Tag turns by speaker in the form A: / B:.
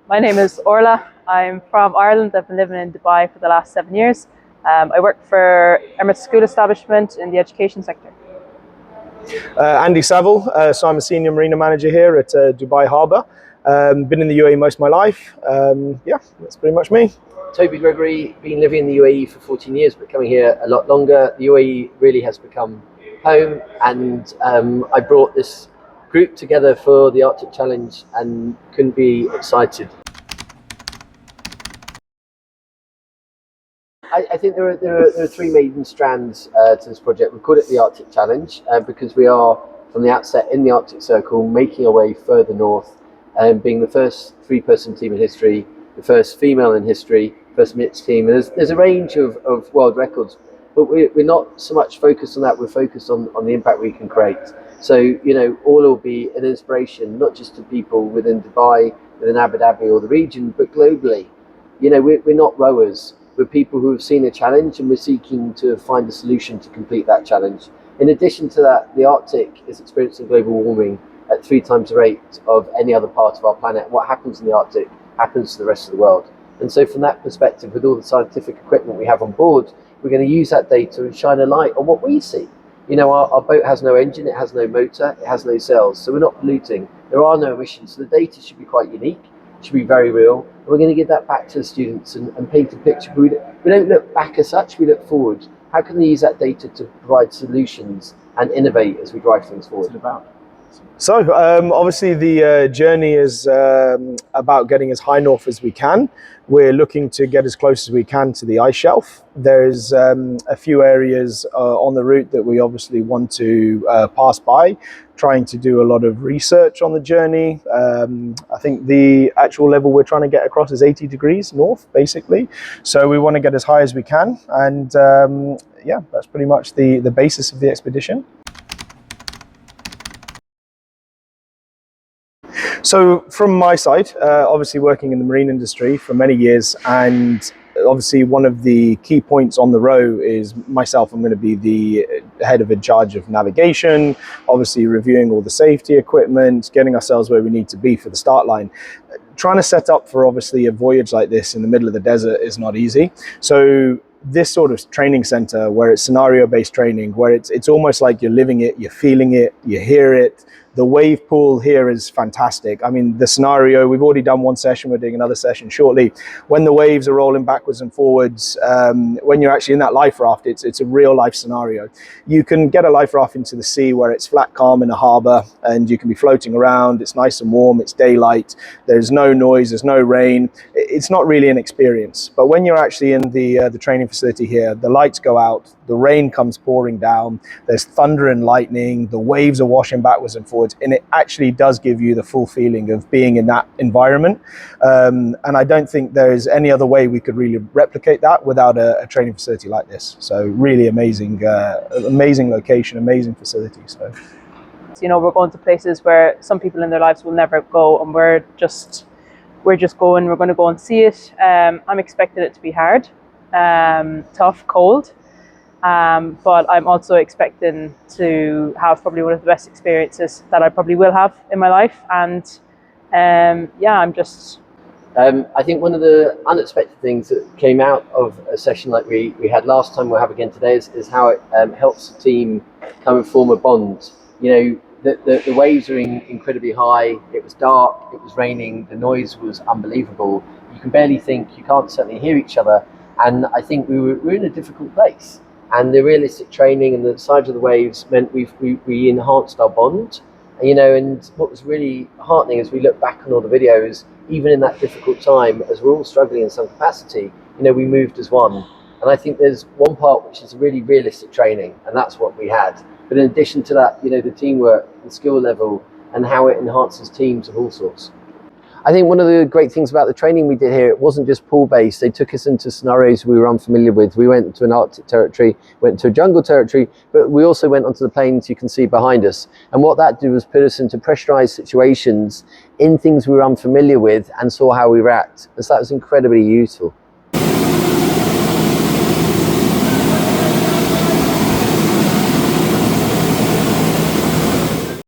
A: My name is Orlagh. I'm from Ireland. I've been living in Dubai for the last 7 years. I work for Emirates School Establishment in the education sector.
B: Andrew Savill, so I'm a senior marina manager here at Dubai Harbour. Been in the UAE most of my life. Yeah, that's pretty much me.
C: Toby Gregory, been living in the UAE for 14 years, but coming here a lot longer. The UAE really has become home, and I brought this group together for the Arctic Challenge and couldn't be excited. I think there are three main strands to this project. We call it the Arctic Challenge because we are, from the outset in the Arctic Circle, making our way further north, being the first three-person team in history, the first female in history, first mixed team. And there's a range of world records, but we're not so much focused on that. We're focused on the impact we can create. So, you know, all will be an inspiration, not just to people within Dubai, within Abu Dhabi or the region, but globally. You know, we're not rowers. We're people who have seen a challenge and we're seeking to find a solution to complete that challenge. In addition to that, the Arctic is experiencing global warming at 3 times the rate of any other part of our planet. What happens in the Arctic happens to the rest of the world. And so from that perspective, with all the scientific equipment we have on board, we're going to use that data and shine a light on what we see. You know, our boat has no engine, it has no motor, it has no sails, so we're not polluting. There are no emissions, so the data should be quite unique. Should be very real. And we're going to give that back to the students and paint a picture. We don't look back as such, we look forward. How can they use that data to provide solutions and innovate as we drive things forward?
B: So obviously the journey is about getting as high north as we can. We're looking to get as close as we can to the ice shelf. There's a few areas on the route that we obviously want to pass by, trying to do a lot of research on the journey. I think the actual level we're trying to get across is 80 degrees north, basically. So we want to get as high as we can. And yeah, that's pretty much the basis of the expedition. So from my side, obviously working in the marine industry for many years, and obviously one of the key points on the row is myself. I'm going to be the head of in charge of navigation, obviously reviewing all the safety equipment, getting ourselves where we need to be for the start line. Trying to set up for obviously a voyage like this in the middle of the desert is not easy. So this sort of training center where it's scenario-based training, where it's almost like you're living it, you're feeling it, you hear it. The wave pool here is fantastic. I mean, the scenario, we've already done one session, we're doing another session shortly. When the waves are rolling backwards and forwards, when you're actually in that life raft, it's a real life scenario. You can get a life raft into the sea where it's flat calm in a harbor and you can be floating around, it's nice and warm, it's daylight, there's no noise, there's no rain. It's not really an experience. But when you're actually in the training facility here, the lights go out, the rain comes pouring down, there's thunder and lightning, the waves are washing backwards and forwards, and it actually does give you the full feeling of being in that environment. And I don't think there's any other way we could really replicate that without a training facility like this. So really amazing, amazing location, amazing facility. So,
A: You know, we're going to places where some people in their lives will never go, and we're just going. We're going to go and see it. I'm expecting it to be hard, tough, cold. But I'm also expecting to have probably one of the best experiences that I probably will have in my life. And yeah, I'm just...
C: I think one of the unexpected things that came out of a session like we had last time, we'll have again today, is how it helps the team come and form a bond. You know, the waves are incredibly high, it was dark, it was raining, the noise was unbelievable. You can barely think, you can't certainly hear each other. And I think we were in a difficult place. And the realistic training and the size of the waves meant we enhanced our bond, you know. And what was really heartening as we look back on all the videos, even in that difficult time, as we're all struggling in some capacity, you know, we moved as one. And I think there's one part which is really realistic training, and that's what we had. But in addition to that, you know, the teamwork, the skill level, and how it enhances teams of all sorts. I think one of the great things about the training we did here, it wasn't just pool-based. They took us into scenarios we were unfamiliar with. We went to an Arctic territory, went to a jungle territory, but we also went onto the plains you can see behind us. And what that did was put us into pressurized situations in things we were unfamiliar with and saw how we react. And so that was incredibly useful.